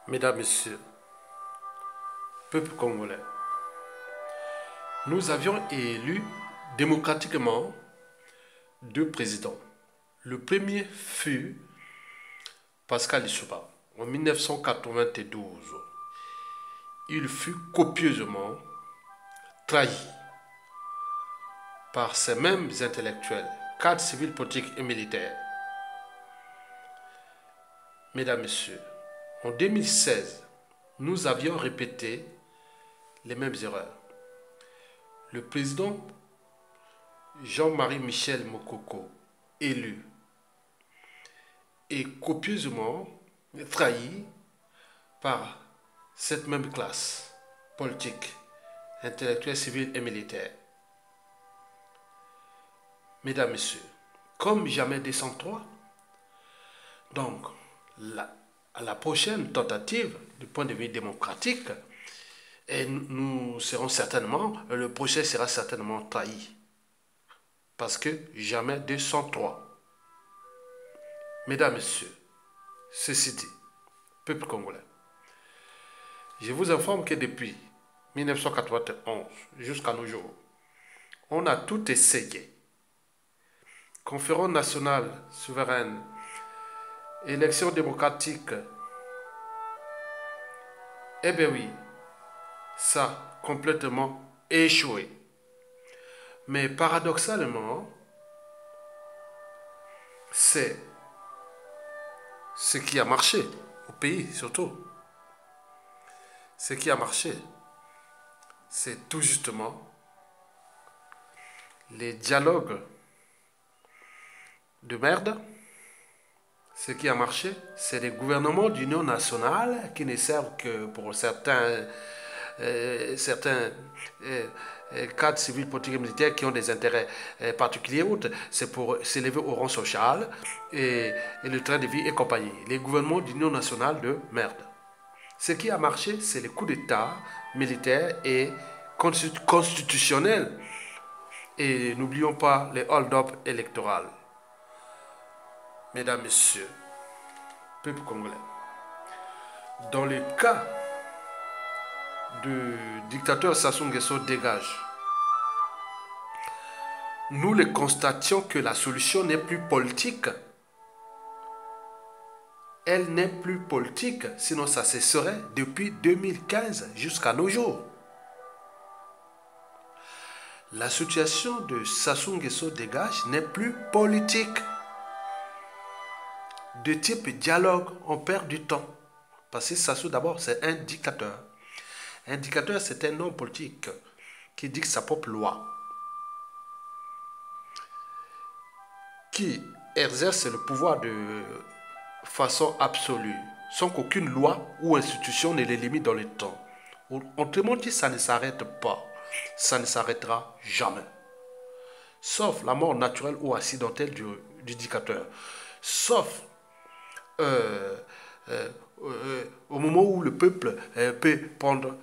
Mesdames, Messieurs, peuple congolais, nous avions élu démocratiquement deux présidents. Le premier fut Pascal Lissouba en 1992. Il fut copieusement trahi par ces mêmes intellectuels, cadres civils, politiques et militaires. Mesdames, Messieurs, en 2016, nous avions répété les mêmes erreurs. Le président Jean-Marie Michel Mokoko, élu, est copieusement trahi par cette même classe politique, intellectuelle, civile et militaire. Mesdames, Messieurs, comme jamais 203, donc à la prochaine tentative du point de vue démocratique, et nous serons certainement, le procès sera certainement trahi. Parce que jamais 203. Mesdames, Messieurs, ceci dit, peuple congolais, je vous informe que depuis 1991 jusqu'à nos jours, on a tout essayé. Conférence nationale souveraine, élection démocratique, eh bien oui, ça a complètement échoué. Mais paradoxalement, c'est ce qui a marché au pays surtout. Ce qui a marché, c'est tout justement les dialogues de merde. Ce qui a marché, c'est les gouvernements d'union nationale qui ne servent que pour certains cadres civils, politiques et militaires qui ont des intérêts particuliers. C'est pour s'élever au rang social et le train de vie et compagnie. Les gouvernements d'union nationale de merde. Ce qui a marché, c'est les coups d'État militaires et constitutionnels. Et n'oublions pas les hold-up électoraux. Mesdames, Messieurs, peuple congolais, dans le cas du dictateur Sassou Nguesso dégage, nous le constations que la solution n'est plus politique. Elle n'est plus politique, sinon ça cesserait depuis 2015 jusqu'à nos jours. La situation de Sassou Nguesso dégage n'est plus politique. De type dialogue, on perd du temps. Parce que Sassou, d'abord, c'est un dictateur. Un dictateur, c'est un homme politique qui dicte sa propre loi, qui exerce le pouvoir de façon absolue, sans qu'aucune loi ou institution ne les limite dans le temps. Autrement dit, ça ne s'arrête pas. Ça ne s'arrêtera jamais. Sauf la mort naturelle ou accidentelle du dictateur. Sauf au moment où le peuple peut prendre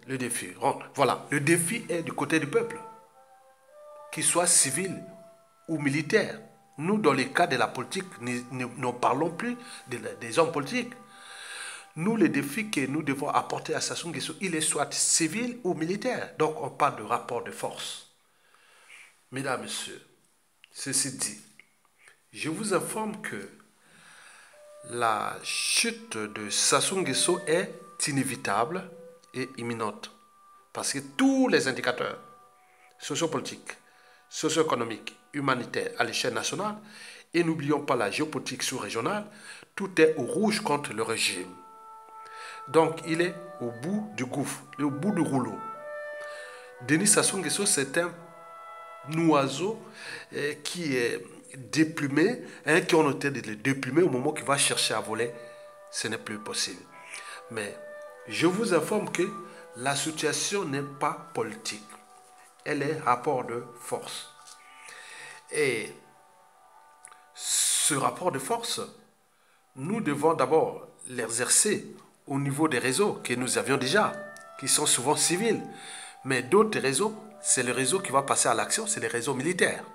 le défi. Voilà, le défi est du côté du peuple, qu'il soit civil ou militaire. Nous, dans les cas de la politique, ne parlons plus des hommes politiques. Nous, le défi que nous devons apporter à Sassou Nguesso, il est soit civil ou militaire. Donc, on parle de rapport de force. Mesdames, Messieurs, ceci dit, je vous informe que la chute de Sassou Nguesso est inévitable et imminente. Parce que tous les indicateurs sociopolitiques, socio-économiques, humanitaires à l'échelle nationale, et n'oublions pas la géopolitique sous-régionale, tout est au rouge contre le régime. Donc, il est au bout du gouffre, au bout du rouleau. Denis Sassou Nguesso, c'est un oiseau qui est déplumé, qui ont noté de le déplumer au moment qu'il va chercher à voler, ce n'est plus possible. Mais je vous informe que la situation n'est pas politique. Elle est rapport de force. Et ce rapport de force, nous devons d'abord l'exercer au niveau des réseaux que nous avions déjà, qui sont souvent civils. Mais d'autres réseaux, c'est le réseau qui va passer à l'action, c'est les réseaux militaires.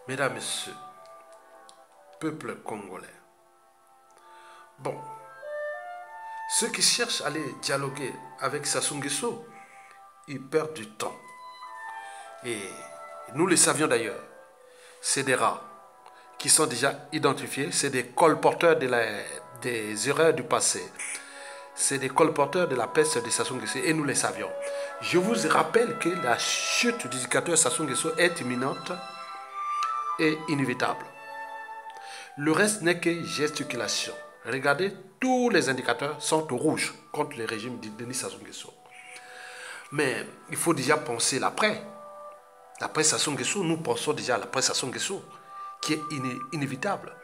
Mesdames, Messieurs, peuple congolais, Bon, ceux qui cherchent à aller dialoguer avec Sassou Nguesso, ils perdent du temps. Et nous le savions d'ailleurs, c'est des rats qui sont déjà identifiés, c'est des colporteurs des erreurs du passé. C'est des colporteurs de la peste de Sassou Nguesso et nous le savions. Je vous rappelle que la chute du dictateur Sassou Nguesso est imminente et inévitable. Le reste n'est que gesticulation. Regardez, tous les indicateurs sont au rouge contre le régime de Denis Sassou Nguesso. Mais il faut déjà penser l'après. L'après Sassou Nguesso, nous pensons déjà à l'après Sassou Nguesso, qui est inévitable.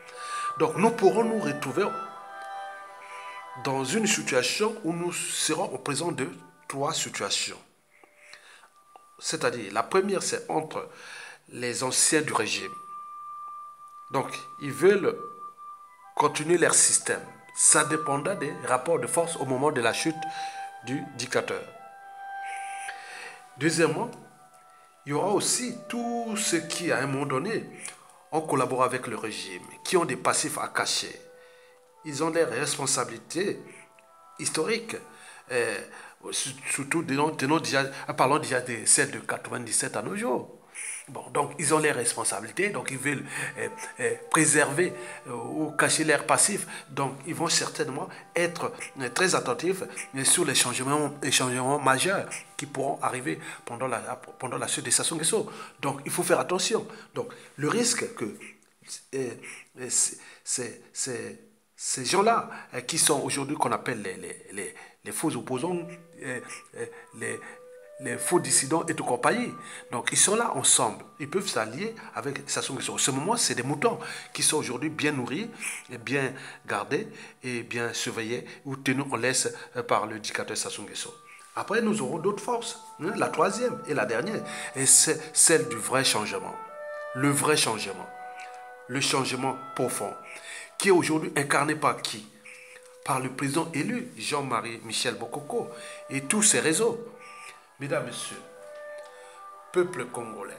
Donc nous pourrons nous retrouver dans une situation où nous serons au présent de trois situations. C'est-à-dire, la première, c'est entre les anciens du régime. Donc, ils veulent continuer leur système. Ça dépendra des rapports de force au moment de la chute du dictateur. Deuxièmement, il y aura aussi tous ceux qui, à un moment donné, ont collaboré avec le régime, qui ont des passifs à cacher. Ils ont des responsabilités historiques, surtout parlons déjà de celles de 97 à nos jours. Bon, donc ils ont les responsabilités, donc ils veulent préserver ou cacher leurs passifs, donc ils vont certainement être très attentifs sur les changements majeurs qui pourront arriver pendant la chute de Sassou Nguesso. Donc il faut faire attention. Donc le risque que ces gens-là qui sont aujourd'hui qu'on appelle les faux opposants, les faux dissidents et tout compagnie. Donc ils sont là ensemble. Ils peuvent s'allier avec Sassou Nguesso. En ce moment, c'est des moutons qui sont aujourd'hui bien nourris, et bien gardés et bien surveillés ou tenus en laisse par le dictateur Sassou Nguesso. Après, nous aurons d'autres forces. La troisième et la dernière, et c'est celle du vrai changement. Le vrai changement. Le changement profond. Qui est aujourd'hui incarné par qui? Par le président élu, Jean-Marie Michel Bokoko, et tous ses réseaux. Mesdames, Messieurs, peuple congolais,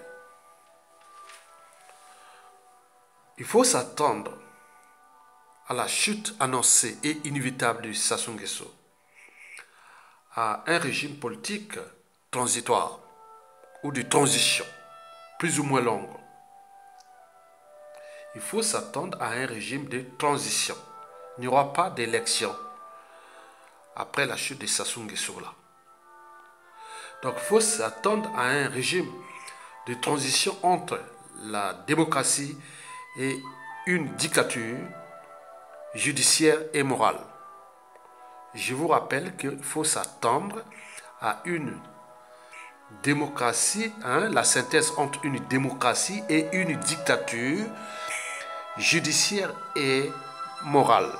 il faut s'attendre à la chute annoncée et inévitable du Sassou Nguesso, à un régime politique transitoire ou de transition, plus ou moins longue. Il faut s'attendre à un régime de transition. Il n'y aura pas d'élection après la chute de Sassou Nguesso là. Donc il faut s'attendre à un régime de transition entre la démocratie et une dictature judiciaire et morale. Je vous rappelle qu'il faut s'attendre à une démocratie, la synthèse entre une démocratie et une dictature judiciaire et morale.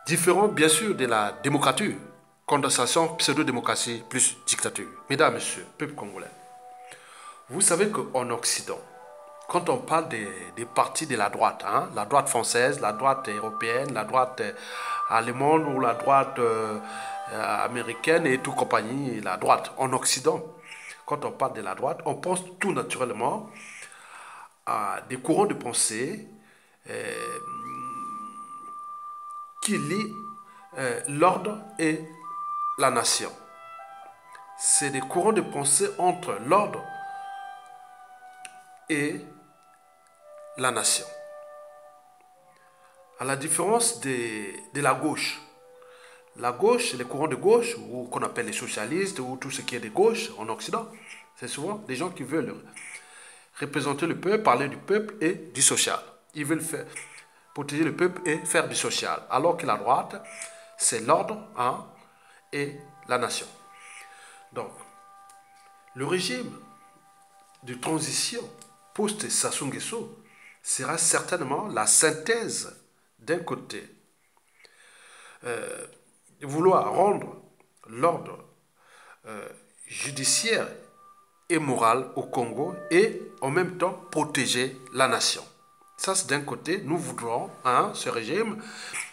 Différent bien sûr de la démocrature. Condensation, pseudo-démocratie plus dictature. Mesdames, Messieurs, peuple congolais, vous savez qu'en Occident, quand on parle des partis de la droite française, la droite européenne, la droite allemande ou la droite américaine et tout compagnie, la droite en Occident, quand on parle de la droite, on pense tout naturellement à des courants de pensée qui lient l'ordre et la nation. C'est des courants de pensée entre l'ordre et la nation. À la différence de la gauche. La gauche, les courants de gauche, ou qu'on appelle les socialistes, ou tout ce qui est de gauche en Occident, c'est souvent des gens qui veulent représenter le peuple, parler du peuple et du social. Ils veulent protéger le peuple et faire du social. Alors que la droite, c'est l'ordre et la nation. Donc, le régime de transition post-Sassou Nguesso sera certainement la synthèse d'un côté de vouloir rendre l'ordre judiciaire et moral au Congo et en même temps protéger la nation. Ça, c'est d'un côté, nous voudrons, ce régime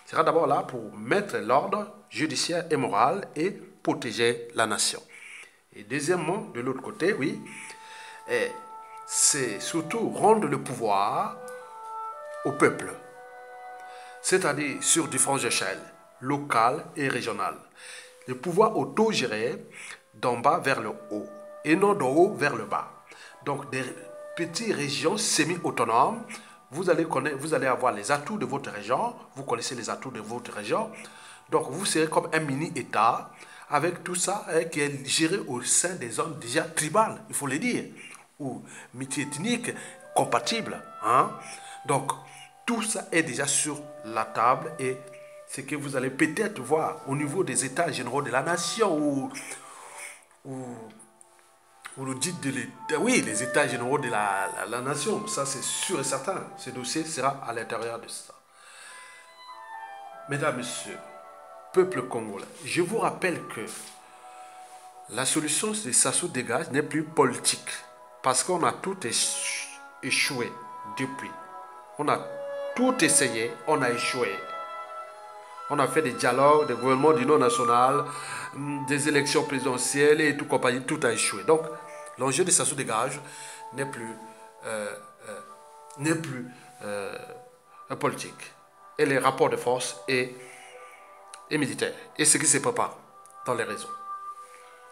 sera d'abord là pour mettre l'ordre judiciaire et moral et protéger la nation. Et deuxièmement, de l'autre côté, oui, c'est surtout rendre le pouvoir au peuple. c'est-à-dire sur différentes échelles, locales et régionales. Le pouvoir autogéré d'en bas vers le haut et non d'en haut vers le bas. Donc des petites régions semi-autonomes, vous allez avoir les atouts de votre région, vous connaissez les atouts de votre région, donc vous serez comme un mini-État avec tout ça qui est géré au sein des zones déjà tribales, il faut le dire, ou multiethniques, compatibles. Hein? Donc tout ça est déjà sur la table et ce que vous allez peut-être voir au niveau des États généraux de la nation ou le dites de l'État, oui, les États généraux de la nation, ça c'est sûr et certain. Ce dossier sera à l'intérieur de ça. Mesdames, Messieurs, peuple congolais, je vous rappelle que la solution de Sassou Dégage n'est plus politique parce qu'on a tout échoué depuis. On a tout essayé, on a échoué. On a fait des dialogues, des gouvernements d'union nationale, des élections présidentielles et tout compagnie, tout a échoué. Donc, l'enjeu de Sassou Dégage n'est plus politique. Et les rapports de force et militaires. Et ce qui se prépare dans les réseaux.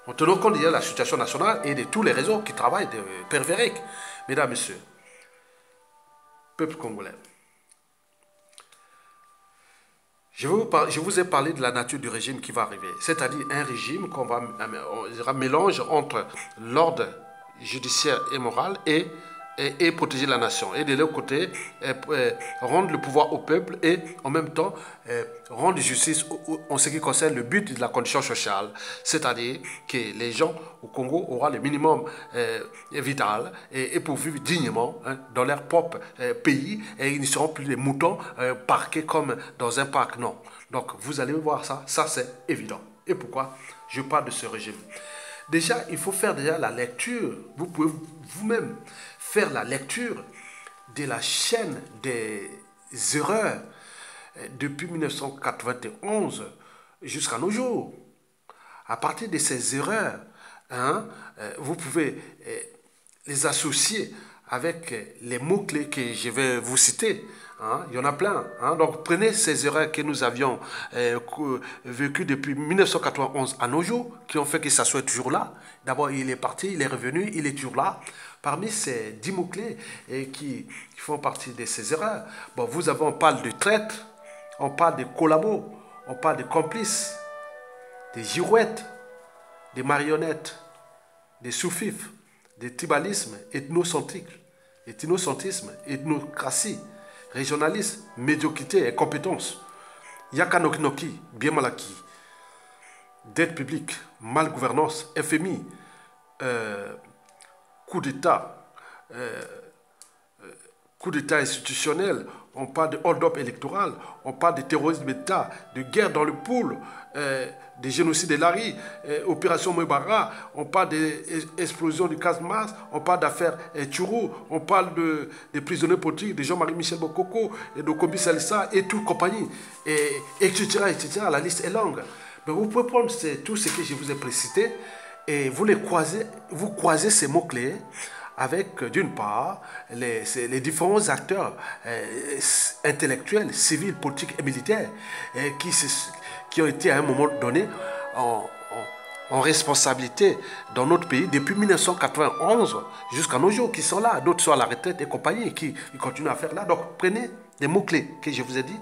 En tenant compte de la situation nationale et de tous les réseaux qui travaillent de pervériques. Mesdames, Messieurs, peuple congolais, je vous ai parlé de la nature du régime qui va arriver, c'est-à-dire un régime qu'on va mélange entre l'ordre judiciaire et moral et protéger la nation. Et de l'autre côté, rendre le pouvoir au peuple et en même temps rendre justice en ce qui concerne le but de la condition sociale. C'est-à-dire que les gens au Congo auront le minimum vital et pour vivre dignement dans leur propre pays et ils ne seront plus des moutons parqués comme dans un parc. Non. Donc vous allez voir ça, ça c'est évident. Et pourquoi je parle de ce régime? Déjà, il faut faire déjà la lecture. Vous pouvez vous-même faire la lecture de la chaîne des erreurs depuis 1991 jusqu'à nos jours. À partir de ces erreurs, vous pouvez les associer avec les mots-clés que je vais vous citer. Il y en a plein. Donc prenez ces erreurs que nous avions vécues depuis 1991 à nos jours, qui ont fait que ça soit toujours là. D'abord, il est parti, il est revenu, il est toujours là. Parmi ces 10 mots-clés qui font partie de ces erreurs, bon, on parle de traître, on parle de collabos, on parle de complices, des girouettes, des marionnettes, des sous-fifs, des tribalismes ethnocentrisme, ethnocratie, régionalisme, médiocrité et compétence. Yakanokinoki, bien mal acquis, dette publique, malgouvernance, FMI, coup d'État institutionnel, on parle de hold-up électoral, on parle de terrorisme d'État, de guerre dans le pôle, de génocide de Lari, opération Mwebara, on parle d'explosion du Casamance, on parle d'affaires Tchourou, on parle des prisonniers politiques, de Jean-Marie Michel Bokoko, et de Kombi Salissa et toute compagnie, etc., etc. La liste est longue. Mais vous pouvez prendre tout ce que je vous ai précité et vous croisez ces mots-clés avec, d'une part, les différents acteurs intellectuels, civils, politiques et militaires qui ont été à un moment donné en responsabilité dans notre pays depuis 1991 jusqu'à nos jours, qui sont là, d'autres sont à la retraite et compagnie, qui continuent à faire là. Donc prenez les mots-clés que je vous ai dit,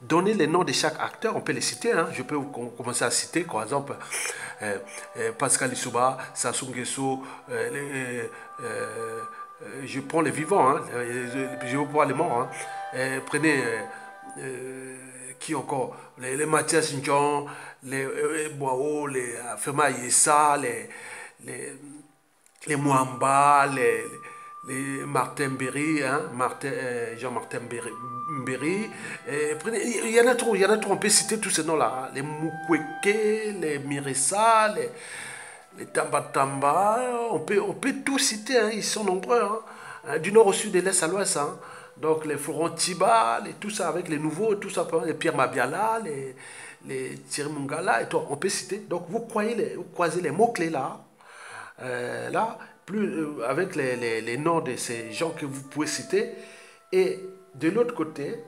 donnez les noms de chaque acteur, on peut les citer, je peux commencer à citer, par exemple, Pascal Lissouba, Sassou Nguesso, je prends les vivants, je vais voir les morts. Prenez qui encore, les Mathias Ndjon, les Boao, les Fema Yessa, les Mwamba, les Martin Berry, Jean-Martin Berry. Il y en a trop, on peut citer tous ces noms-là. Les Mukwege, les Miressa, les Tamba, on peut tous citer, ils sont nombreux, du nord au sud, de l'est à l'ouest. Donc les Florent Tiba, tout ça avec les nouveaux, tout ça, les Pierre Mabiala, les Thierry Mungala, et tout, on peut citer. Donc vous croisez les mots-clés là, avec les noms de ces gens que vous pouvez citer. Et de l'autre côté,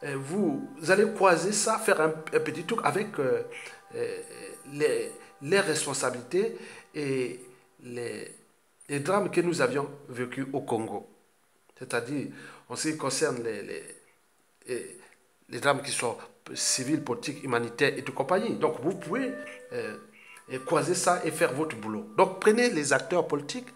vous allez croiser ça, faire un petit tour avec euh, les responsabilités et les drames que nous avions vécus au Congo. C'est-à-dire, en ce qui concerne les drames qui sont civils, politiques, humanitaires et tout compagnie. Donc, vous pouvez croiser ça et faire votre boulot. Donc, prenez les acteurs politiques,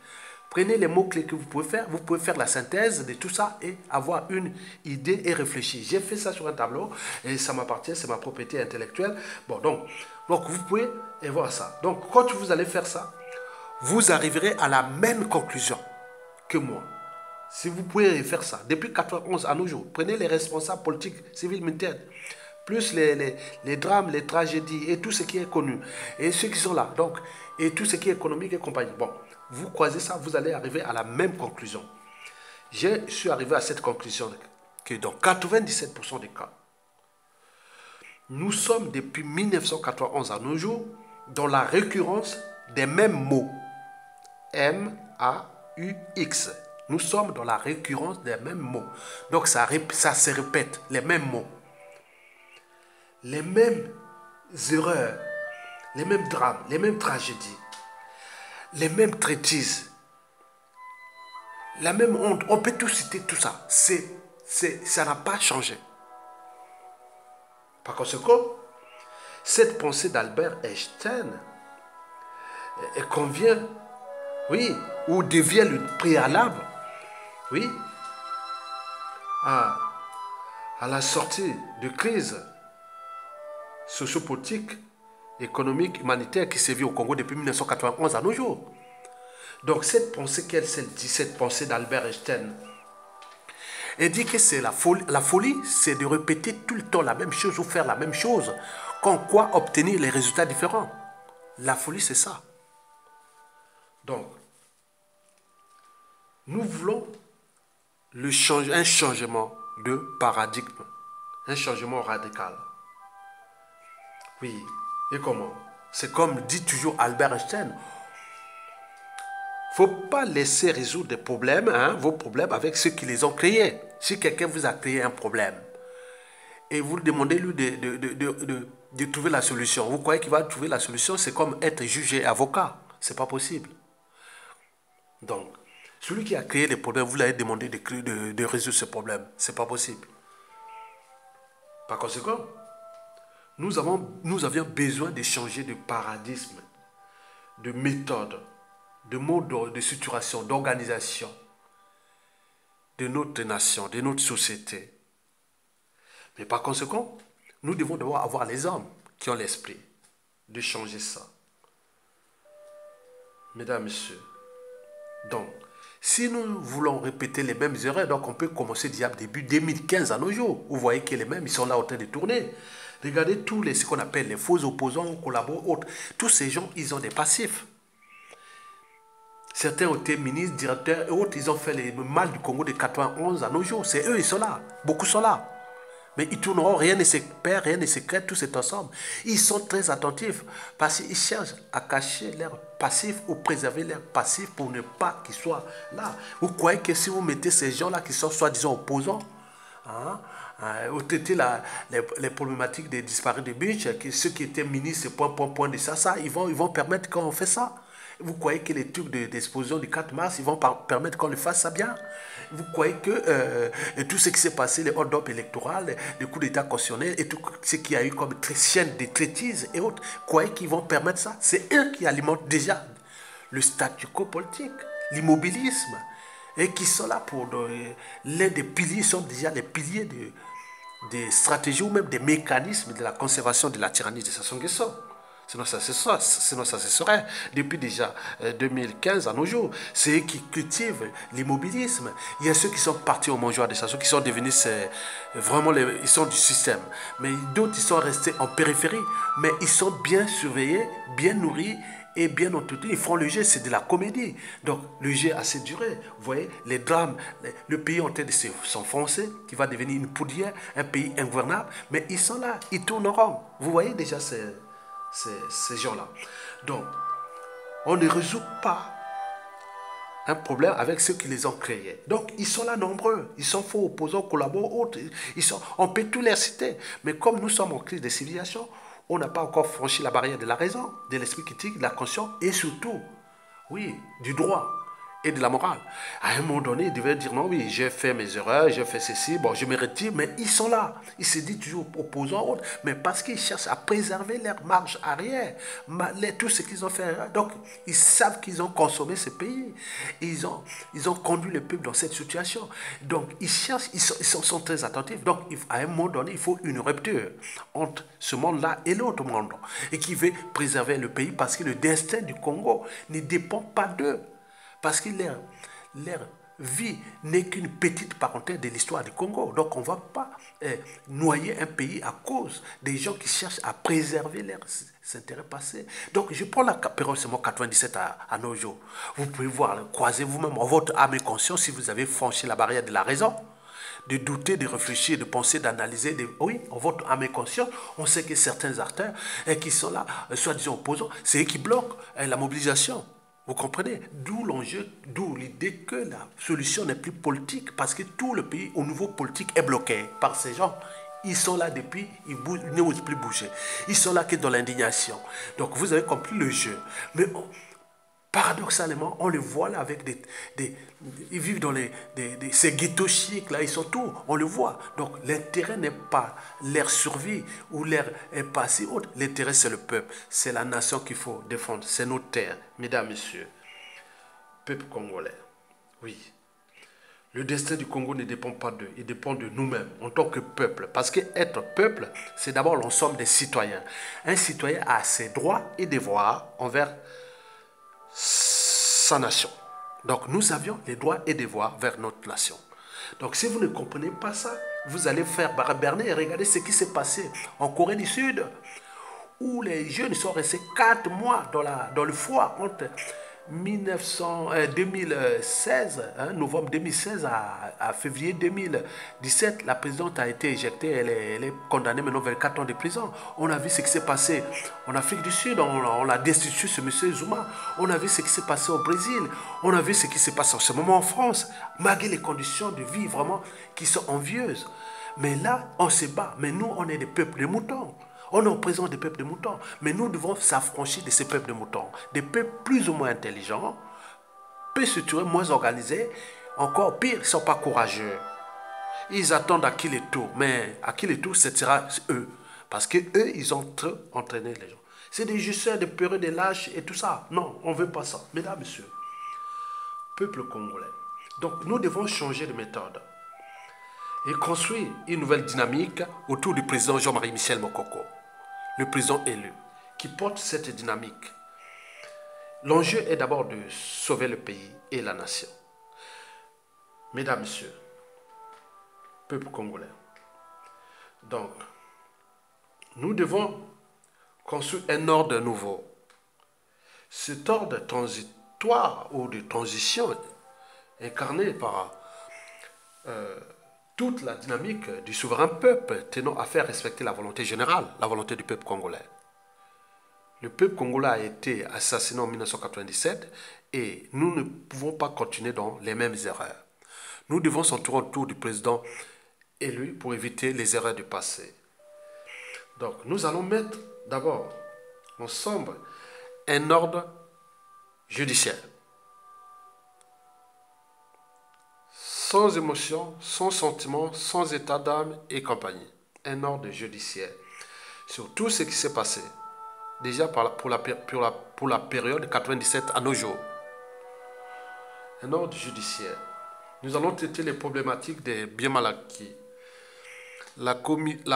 prenez les mots-clés que vous pouvez faire la synthèse de tout ça et avoir une idée et réfléchir. J'ai fait ça sur un tableau et ça m'appartient, c'est ma propriété intellectuelle. Bon, donc vous pouvez voir ça. Donc, quand vous allez faire ça, vous arriverez à la même conclusion que moi. Si vous pouvez faire ça, depuis 91 à nos jours, prenez les responsables politiques, civils, militaires, plus les drames, les tragédies et tout ce qui est connu, et ceux qui sont là, donc, et tout ce qui est économique et compagnie. Bon, vous croisez ça, vous allez arriver à la même conclusion. Je suis arrivé à cette conclusion que dans 97% des cas, nous sommes depuis 1991 à nos jours dans la récurrence des mêmes mots. M-A-U-X. Nous sommes dans la récurrence des mêmes mots. Donc ça se répète, les mêmes mots. Les mêmes erreurs, les mêmes drames, les mêmes tragédies, les mêmes traîtrises, la même honte. On peut tout citer, tout ça. Ça n'a pas changé. Par conséquent, cette pensée d'Albert Einstein convient, oui, ou devient le préalable, oui, à la sortie de crise sociopolitique, économique, humanitaire qui sévit au Congo depuis 1991 à nos jours. Donc cette pensée qu'elle dit, cette pensée d'Albert Einstein, elle dit que c'est la folie. La folie, c'est de répéter tout le temps la même chose ou faire la même chose, qu'en quoi obtenir les résultats différents. La folie, c'est ça. Donc, nous voulons un changement de paradigme, un changement radical. Oui, et comment? C'est comme dit toujours Albert Einstein, il ne faut pas laisser résoudre des problèmes, vos problèmes, avec ceux qui les ont créés. Si quelqu'un vous a créé un problème et vous demandez lui de trouver la solution, vous croyez qu'il va trouver la solution? C'est comme être juge et avocat. Ce n'est pas possible. Donc, celui qui a créé les problèmes, vous l'avez demandé de résoudre ce problème. Ce n'est pas possible. Par conséquent, nous avions besoin de changer de paradigme, de méthode, de mode de structuration, d'organisation de notre nation, de notre société. Mais par conséquent, nous devons devoir avoir les hommes qui ont l'esprit de changer ça. Mesdames, Messieurs, donc, si nous voulons répéter les mêmes erreurs, donc on peut commencer déjà début 2015 à nos jours. Vous voyez que les mêmes, ils sont là en train de tourner. Regardez tous ce qu'on appelle les faux opposants, collaborateurs, autres. Tous ces gens, ils ont des passifs. Certains ont été ministres, directeurs et autres, ils ont fait le mal du Congo de 91 à nos jours. C'est eux, ils sont là. Beaucoup sont là. Mais ils tourneront, rien ne se perd, rien ne se crée, tout est ensemble. Ils sont très attentifs parce qu'ils cherchent à cacher leur passif ou préserver leur passif pour ne pas qu'ils soient là. Vous croyez que si vous mettez ces gens-là qui sont soi-disant opposants, vous traitez les problématiques des disparus de Beach, ceux qui étaient ministres, point de ça, ils vont permettre qu'on fait ça. Vous croyez que les trucs d'explosion du 4 mars, ils vont permettre qu'on le fasse ça bien? Vous croyez que tout ce qui s'est passé, les hold-up électoraux, les coups d'État constitutionnels et tout ce qu'il y a eu comme chaîne de traîtrise et autres, vous croyez qu'ils vont permettre ça? C'est eux qui alimentent déjà le statu quo politique, l'immobilisme, et qui sont là pour... l'un des piliers sont déjà les piliers des stratégies ou même des mécanismes de la conservation de la tyrannie de Sassou Nguesso. Sinon ça se serait depuis déjà 2015 à nos jours. C'est eux qui cultivent l'immobilisme. Il y a ceux qui sont partis au mangeoire de Sassou, qui sont devenus vraiment ils sont du système. Mais d'autres, ils sont restés en périphérie. Mais ils sont bien surveillés, bien nourris et bien entretenus. Ils font le jeu, c'est de la comédie. Donc le jeu a assez duré. Vous voyez, les drames, le pays est en train de s'enfoncer, qui va devenir une poudrière, un pays ingouvernable. Mais ils sont là, ils tourneront. Vous voyez déjà ces gens-là. Donc, on ne résout pas un problème avec ceux qui les ont créés. Donc, ils sont là nombreux. Ils sont faux, opposants, collaborants, autres. On peut tous les citer. Mais comme nous sommes en crise de civilisation, on n'a pas encore franchi la barrière de la raison, de l'esprit critique, de la conscience et surtout, oui, du droit et de la morale. À un moment donné, ils devaient dire non, oui, j'ai fait mes erreurs, j'ai fait ceci, bon, je me retire, mais ils sont là. Ils se disent toujours opposants, autres, mais parce qu'ils cherchent à préserver leur marge arrière, tout ce qu'ils ont fait. Donc, ils savent qu'ils ont consommé ce pays. Ils ont conduit le peuple dans cette situation. Donc, ils cherchent, ils sont très attentifs. Donc, à un moment donné, il faut une rupture entre ce monde-là et l'autre monde, et qui veut préserver le pays parce que le destin du Congo ne dépend pas d'eux. Parce que leur vie n'est qu'une petite parenthèse de l'histoire du Congo. Donc on ne va pas noyer un pays à cause des gens qui cherchent à préserver leurs intérêts passés. Donc je prends la période seulement 97 à nos jours. Vous pouvez voir, croiser vous-même en votre âme et conscience si vous avez franchi la barrière de la raison. De douter, de réfléchir, de penser, d'analyser. Oui, en votre âme et conscience, on sait que certains acteurs qui sont là, soi-disant opposants, c'est eux qui bloquent la mobilisation. Vous comprenez? D'où l'enjeu, d'où l'idée que la solution n'est plus politique parce que tout le pays au niveau politique est bloqué par ces gens. Ils sont là depuis, ils n'osent plus bouger. Ils sont là que dans l'indignation. Donc vous avez compris le jeu. Mais paradoxalement, on les voit là avec ils vivent dans ces ghettos chics là, ils sont tout, on le voit. Donc l'intérêt n'est pas leur survie ou leur passé autre. L'intérêt c'est le peuple, c'est la nation qu'il faut défendre, c'est nos terres, mesdames, messieurs. Peuple congolais, oui. Le destin du Congo ne dépend pas d'eux, il dépend de nous-mêmes en tant que peuple. Parce qu'être peuple, c'est d'abord l'ensemble des citoyens. Un citoyen a ses droits et devoirs envers sa nation. Donc nous avions les droits et devoirs vers notre nation. Donc si vous ne comprenez pas ça, vous allez faire berner et regarder ce qui s'est passé en Corée du Sud, où les jeunes sont restés 4 mois dans le froid entre 2016, novembre 2016 à février 2017, la présidente a été éjectée, elle est condamnée maintenant vers 4 ans de prison. On a vu ce qui s'est passé en Afrique du Sud, on l'a destitué, ce monsieur Zuma. On a vu ce qui s'est passé au Brésil, on a vu ce qui se passe en ce moment en France, malgré les conditions de vie vraiment qui sont envieuses. Mais là, on se bat, mais nous, on est des peuples de moutons. On est en présence des peuples de moutons, mais nous devons s'affranchir de ces peuples de moutons. Des peuples plus ou moins intelligents, peu structurés, moins organisés, encore pire, ils ne sont pas courageux. Ils attendent à qui les tours, mais à qui les tours, ce sera eux. Parce qu'eux, ils ont trop entraîné les gens. C'est des justeurs, des peureux, des lâches et tout ça. Non, on ne veut pas ça. Mesdames, messieurs, peuple congolais. Donc, nous devons changer de méthode et construire une nouvelle dynamique autour du président Jean-Marie Michel Mokoko, le président élu, qui porte cette dynamique. L'enjeu est d'abord de sauver le pays et la nation. Mesdames, messieurs, peuple congolais, donc, nous devons construire un ordre nouveau. Cet ordre transitoire ou de transition incarné par toute la dynamique du souverain peuple tenant à faire respecter la volonté générale, la volonté du peuple congolais. Le peuple congolais a été assassiné en 1997 et nous ne pouvons pas continuer dans les mêmes erreurs. Nous devons s'entourer autour du président élu pour éviter les erreurs du passé. Donc nous allons mettre d'abord ensemble un ordre judiciaire. Sans émotion, sans sentiment, sans état d'âme et compagnie. Un ordre judiciaire sur tout ce qui s'est passé, déjà pour la période 97 à nos jours. Un ordre judiciaire. Nous allons traiter les problématiques des biens mal acquis. La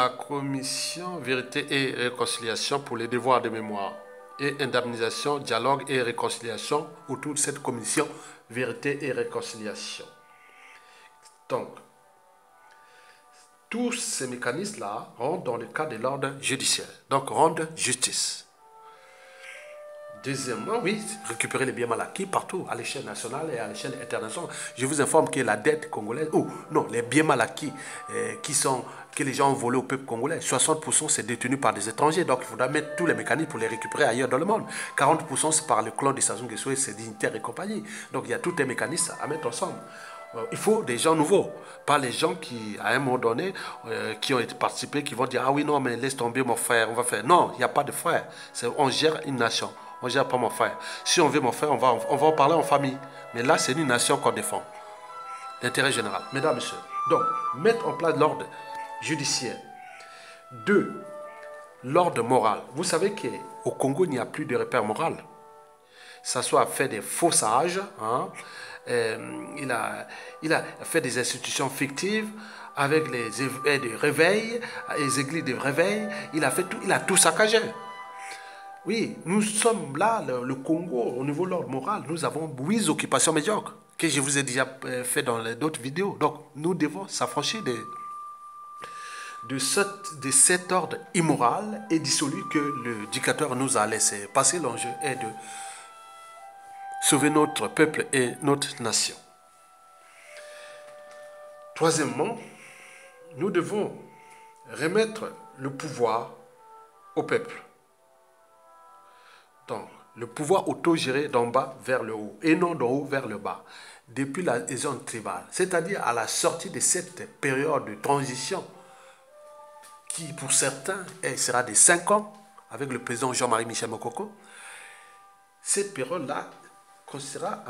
commission Vérité et Réconciliation pour les devoirs de mémoire et indemnisation, dialogue et réconciliation autour de cette commission Vérité et Réconciliation. Donc, tous ces mécanismes-là rentrent dans le cadre de l'ordre judiciaire, donc rendent justice. Deuxièmement, oui, récupérer les biens mal acquis partout, à l'échelle nationale et à l'échelle internationale. Je vous informe que la dette congolaise, ou non, les biens mal acquis que les gens ont volés au peuple congolais, 60% c'est détenu par des étrangers. Donc il faudra mettre tous les mécanismes pour les récupérer ailleurs dans le monde. 40% c'est par le clan de Sassou Nguesso et ses dignitaires et compagnie. Donc il y a tout un mécanisme à mettre ensemble. Il faut des gens nouveaux, pas les gens qui, à un moment donné, qui ont été participés, qui vont dire ah oui, non, mais laisse tomber mon frère, on va faire. Non, il n'y a pas de frère. On gère une nation. On ne gère pas mon frère. Si on veut mon frère, on va en parler en famille. Mais là, c'est une nation qu'on défend. L'intérêt général. Mesdames, Messieurs. Donc, mettre en place l'ordre judiciaire. 2. L'ordre moral. Vous savez qu'au Congo, il n'y a plus de repère moral. Ça soit fait des faussages, hein, il a fait des institutions fictives avec les réveils, les églises de réveil. Il a tout saccagé. Oui, nous sommes là, le Congo, au niveau de l'ordre moral, nous avons 8 occupations médiocres que je vous ai déjà fait dans d'autres vidéos. Donc, nous devons s'affranchir de cet ordre immoral et dissolu que le dictateur nous a laissé. Parce que l'enjeu est de sauver notre peuple et notre nation. Troisièmement, nous devons remettre le pouvoir au peuple. Donc, le pouvoir autogéré d'en bas vers le haut et non d'en haut vers le bas, depuis la zone tribale, c'est-à-dire à la sortie de cette période de transition qui, pour certains, sera de 5 ans avec le président Jean-Marie Michel Mokoko. Cette période-là consistera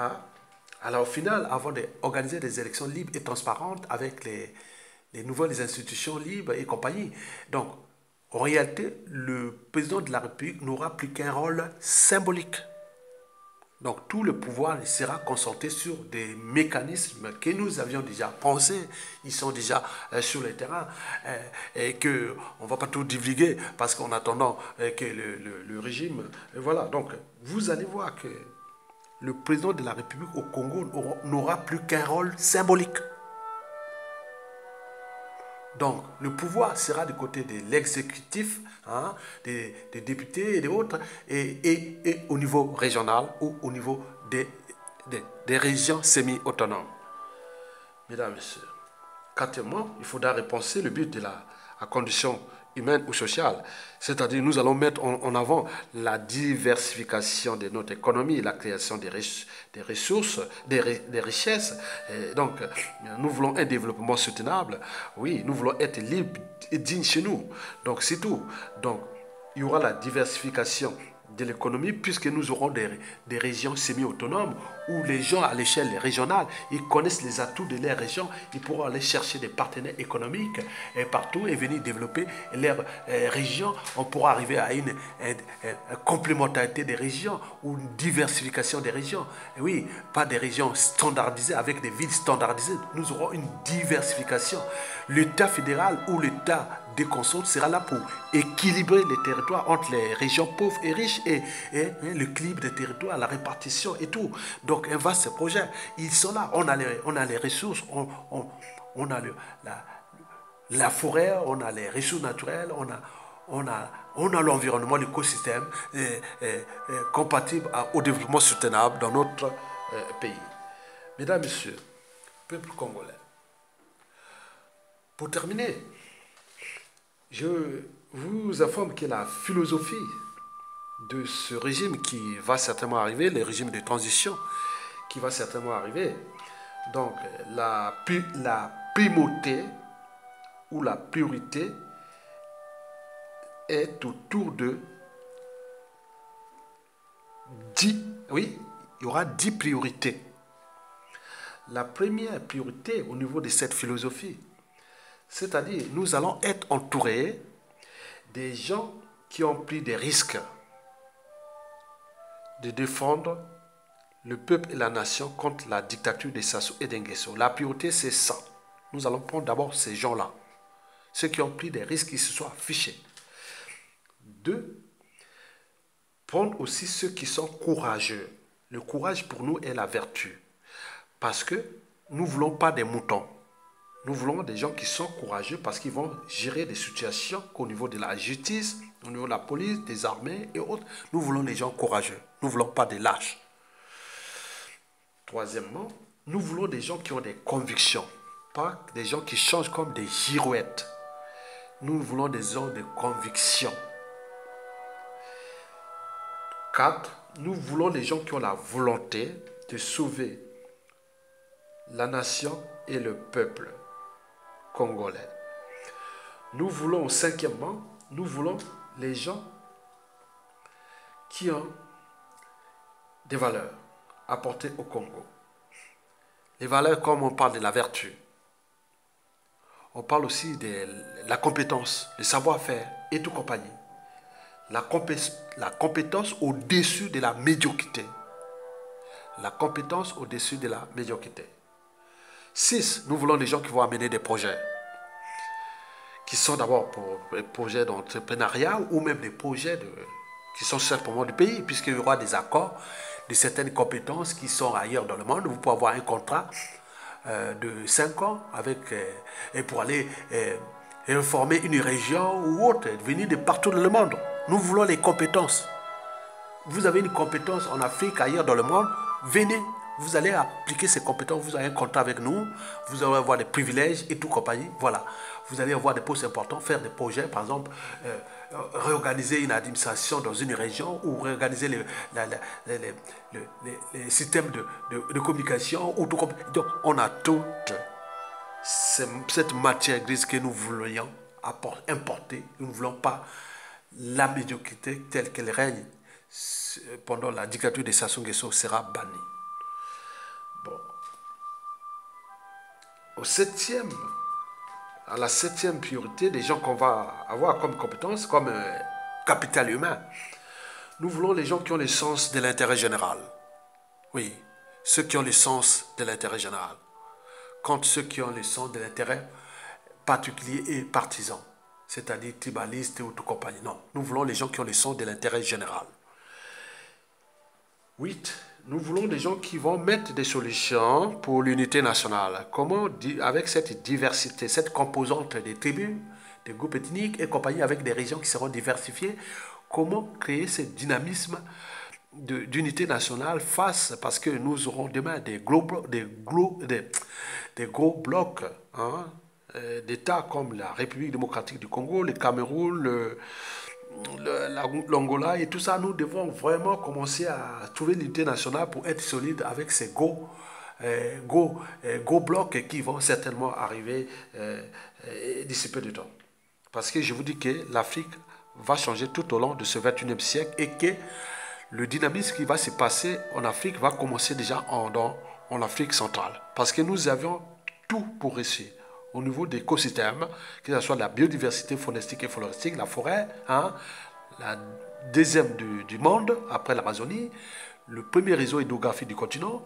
au final, avant d'organiser des élections libres et transparentes avec les nouvelles institutions libres et compagnie. Donc, en réalité, le président de la République n'aura plus qu'un rôle symbolique. Donc tout le pouvoir sera concentré sur des mécanismes que nous avions déjà pensés. Ils sont déjà sur le terrain et qu'on ne va pas tout divulguer parce qu'en attendant que le régime... Voilà, donc vous allez voir que le président de la République au Congo n'aura plus qu'un rôle symbolique. Donc, le pouvoir sera du côté de l'exécutif, hein, des députés et des autres, et au niveau régional ou au niveau des régions semi-autonomes. Mesdames et Messieurs, quatrièmement, il faudra repenser le but de la condition humaine ou sociale. C'est-à-dire, nous allons mettre en avant la diversification de notre économie, la création des ressources, des richesses. Et donc, nous voulons un développement soutenable. Oui, nous voulons être libres et dignes chez nous. Donc, c'est tout. Donc, il y aura la diversification de l'économie puisque nous aurons des régions semi-autonomes où les gens à l'échelle régionale, ils connaissent les atouts de leur région, ils pourront aller chercher des partenaires économiques partout et venir développer leur région. On pourra arriver à une complémentarité des régions ou une diversification des régions. Et oui, pas des régions standardisées avec des villes standardisées. Nous aurons une diversification. L'État fédéral ou l'État déconcentré sera là pour équilibrer les territoires entre les régions pauvres et riches et l'équilibre des territoires, la répartition et tout. Donc un vaste projet. Ils sont là. On a les ressources, on a la forêt, on a les ressources naturelles, on a l'environnement, l'écosystème compatible au développement soutenable dans notre pays. Mesdames, Messieurs, peuple congolais, pour terminer, je vous informe que la philosophie de ce régime qui va certainement arriver, le régime de transition qui va certainement arriver, donc la primauté ou la priorité est autour de 10, oui, il y aura 10 priorités. La première priorité au niveau de cette philosophie, c'est-à-dire nous allons être entourés des gens qui ont pris des risques de défendre le peuple et la nation contre la dictature de Sassou et d'Nguesso. La priorité, c'est ça. Nous allons prendre d'abord ces gens-là, ceux qui ont pris des risques, qui se sont affichés. 2, prendre aussi ceux qui sont courageux. Le courage pour nous est la vertu. Parce que nous ne voulons pas des moutons. Nous voulons des gens qui sont courageux parce qu'ils vont gérer des situations qu'au niveau de la justice, au niveau de la police, des armées et autres. Nous voulons des gens courageux. Nous ne voulons pas des lâches. Troisièmement, nous voulons des gens qui ont des convictions, pas des gens qui changent comme des girouettes. Nous voulons des hommes de conviction. 4. Nous voulons des gens qui ont la volonté de sauver la nation et le peuple congolais. Nous voulons, cinquièmement, nous voulons les gens qui ont des valeurs apportées au Congo. Les valeurs comme on parle de la vertu. On parle aussi de la compétence, le savoir-faire et tout compagnie. La compétence au-dessus de la médiocrité. La compétence au-dessus de la médiocrité. 6. Nous voulons des gens qui vont amener des projets. Qui sont d'abord pour des projets d'entrepreneuriat ou même des projets qui sont simplement du pays, puisqu'il y aura des accords de certaines compétences qui sont ailleurs dans le monde. Vous pouvez avoir un contrat de 5 ans et pour aller reformer une région ou autre, venir de partout dans le monde. Nous voulons les compétences. Vous avez une compétence en Afrique, ailleurs dans le monde, venez, vous allez appliquer ces compétences, vous avez un contrat avec nous, vous allez avoir des privilèges et tout compagnie, voilà. Vous allez avoir des postes importants, faire des projets, par exemple, réorganiser une administration dans une région ou réorganiser les systèmes de communication. Ou tout. Donc, on a toute cette matière grise que nous voulions importer. Nous ne voulons pas la médiocrité telle qu'elle règne pendant la dictature de Sassou Nguesso sera bannie. Bon. À la septième priorité, des gens qu'on va avoir comme compétences, comme capital humain, nous voulons les gens qui ont le sens de l'intérêt général. Oui, ceux qui ont le sens de l'intérêt général. Contre ceux qui ont le sens de l'intérêt particulier et partisan, c'est-à-dire tribaliste ou tout compagnie. Non, nous voulons les gens qui ont le sens de l'intérêt général. 8. Nous voulons des gens qui vont mettre des solutions pour l'unité nationale. Comment, avec cette diversité, cette composante des tribus, des groupes ethniques et compagnie, avec des régions qui seront diversifiées, comment créer ce dynamisme d'unité nationale parce que nous aurons demain des gros blocs d'États comme la République démocratique du Congo, le Cameroun, l'Angola et tout ça. Nous devons vraiment commencer à trouver l'unité nationale pour être solide avec ces gros blocs qui vont certainement arriver d'ici peu de temps. Parce que je vous dis que l'Afrique va changer tout au long de ce 21e siècle et que le dynamisme qui va se passer en Afrique va commencer déjà en Afrique centrale. Parce que nous avions tout pour réussir. Au niveau des écosystèmes, que ce soit la biodiversité faunistique et floristique, la forêt, la deuxième du monde, après l'Amazonie, le premier réseau hydrographique du continent,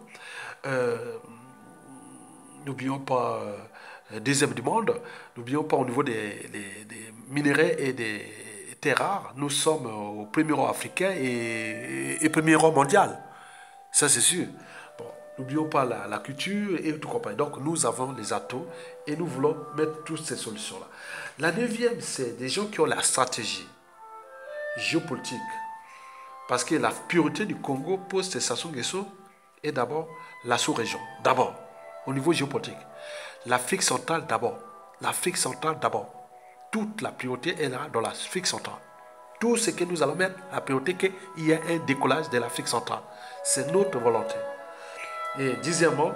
n'oublions pas, deuxième du monde, n'oublions pas au niveau des minéraux et des terres rares, nous sommes au premier rang africain et premier rang mondial. Ça, c'est sûr. Bon, n'oublions pas la culture et tout compagnie. Donc, nous avons les atouts et nous voulons mettre toutes ces solutions-là. La neuvième, c'est des gens qui ont la stratégie géopolitique. Parce que la priorité du Congo post Sassou Nguesso est d'abord la sous-région. D'abord, au niveau géopolitique. L'Afrique centrale d'abord. L'Afrique centrale d'abord. Toute la priorité est là dans l'Afrique centrale. Tout ce que nous allons mettre, la priorité, qu'il y ait un décollage de l'Afrique centrale. C'est notre volonté. Et dixièmement,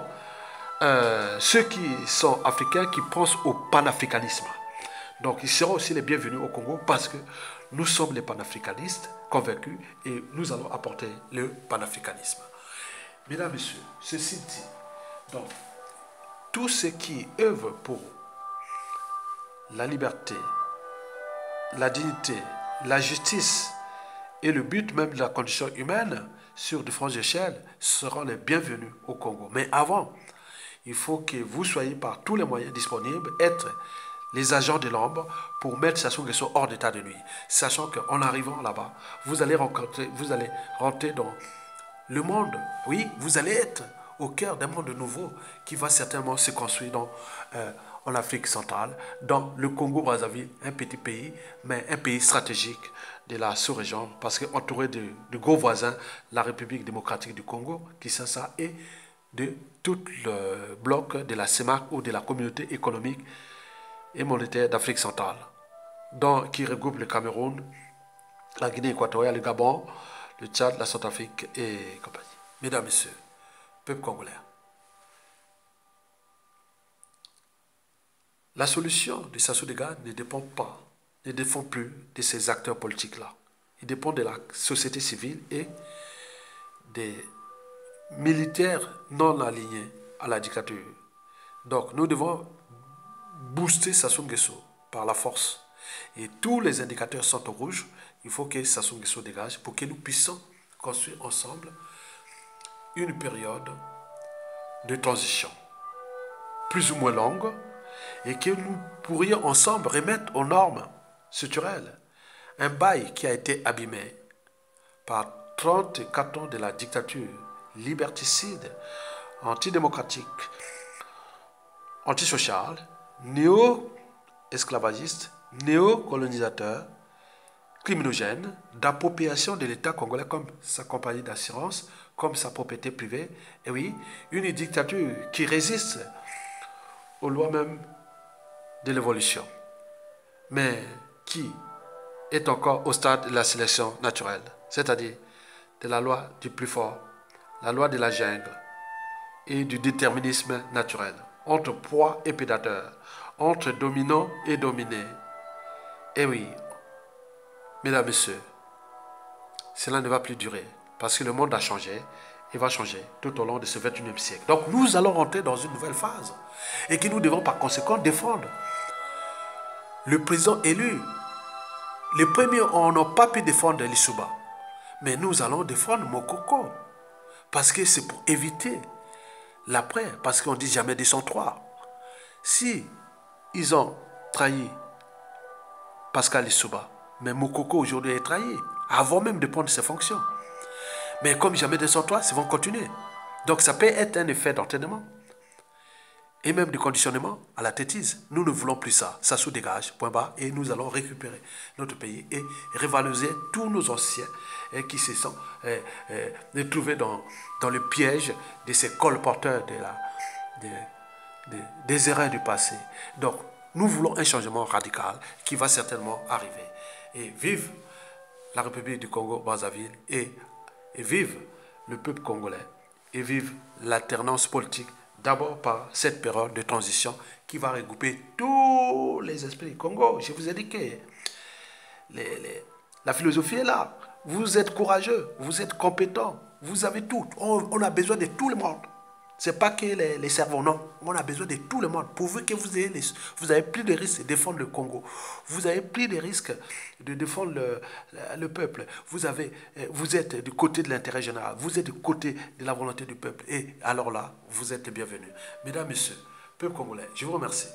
ceux qui sont africains qui pensent au panafricanisme. Donc ils seront aussi les bienvenus au Congo parce que nous sommes les panafricanistes convaincus et nous allons apporter le panafricanisme. Mesdames, Messieurs, ceci dit, donc, tous ceux qui œuvrent pour la liberté, la dignité, la justice et le but même de la condition humaine sur différentes échelles seront les bienvenus au Congo. Mais avant, il faut que vous soyez par tous les moyens disponibles, être les agents de l'ombre pour mettre Sassou Nguesso hors d'état de nuit. Sachant qu'en arrivant là-bas, vous allez rentrer dans le monde. Oui, vous allez être au cœur d'un monde nouveau qui va certainement se construire en Afrique centrale, dans le Congo-Brazzaville, un petit pays, mais un pays stratégique de la sous-région, parce qu'entouré de gros voisins, la République démocratique du Congo, Kinshasa, et de tout le bloc de la CEMAC ou de la communauté économique et monétaire d'Afrique centrale, qui regroupe le Cameroun, la Guinée équatoriale, le Gabon, le Tchad, la Centrafrique et compagnie. Mesdames, Messieurs, peuple congolais, la solution de Sassou Dega ne dépend plus de ces acteurs politiques-là. Il dépend de la société civile et des militaires non alignés à la dictature. Donc, nous devons booster Sassou Nguesso par la force. Et tous les indicateurs sont au rouge. Il faut que Sassou Nguesso dégage pour que nous puissions construire ensemble une période de transition plus ou moins longue et que nous pourrions ensemble remettre aux normes structurelles un bail qui a été abîmé par 34 ans de la dictature liberticide, antidémocratique, antisociale, néo-esclavagiste, néo-colonisateur, criminogène, d'appropriation de l'État congolais comme sa compagnie d'assurance, comme sa propriété privée. Et oui, une dictature qui résiste aux lois même de l'évolution, mais qui est encore au stade de la sélection naturelle, c'est-à-dire de la loi du plus fort, la loi de la jungle et du déterminisme naturel, entre proie et prédateur, entre dominant et dominé. Et oui, mesdames, messieurs, cela ne va plus durer, parce que le monde a changé et va changer tout au long de ce 21e siècle. Donc nous allons rentrer dans une nouvelle phase et que nous devons par conséquent défendre le président élu. Les premiers, on n'a pas pu défendre Lissouba, mais nous allons défendre Mokoko, parce que c'est pour éviter l'après, parce qu'on dit jamais 203. Si ils ont trahi Pascal Lissouba, mais Mokoko aujourd'hui est trahi, avant même de prendre ses fonctions. Mais comme jamais 203, ils vont continuer. Donc ça peut être un effet d'entraînement et même de conditionnement à la tétise. Nous ne voulons plus ça. Ça se dégage, point bas, et nous allons récupérer notre pays et revaloriser tous nos anciens qui se sont trouvés dans le piège de ces colporteurs des erreurs du passé. Donc, nous voulons un changement radical qui va certainement arriver. Et vive la République du Congo-Brazzaville et vive le peuple congolais et vive l'alternance politique, d'abord par cette période de transition qui va regrouper tous les esprits du Congo. Je vous ai dit que la philosophie est là. Vous êtes courageux, vous êtes compétents, vous avez tout. On a besoin de tout le monde. Ce n'est pas que les cerveaux, non. On a besoin de tout le monde. Pourvu que vous avez plus de risques de défendre le Congo. Vous avez plus de risques de défendre le peuple. Vous êtes du côté de l'intérêt général. Vous êtes du côté de la volonté du peuple. Et alors là, vous êtes les bienvenus. Mesdames, Messieurs, peuple congolais, je vous remercie.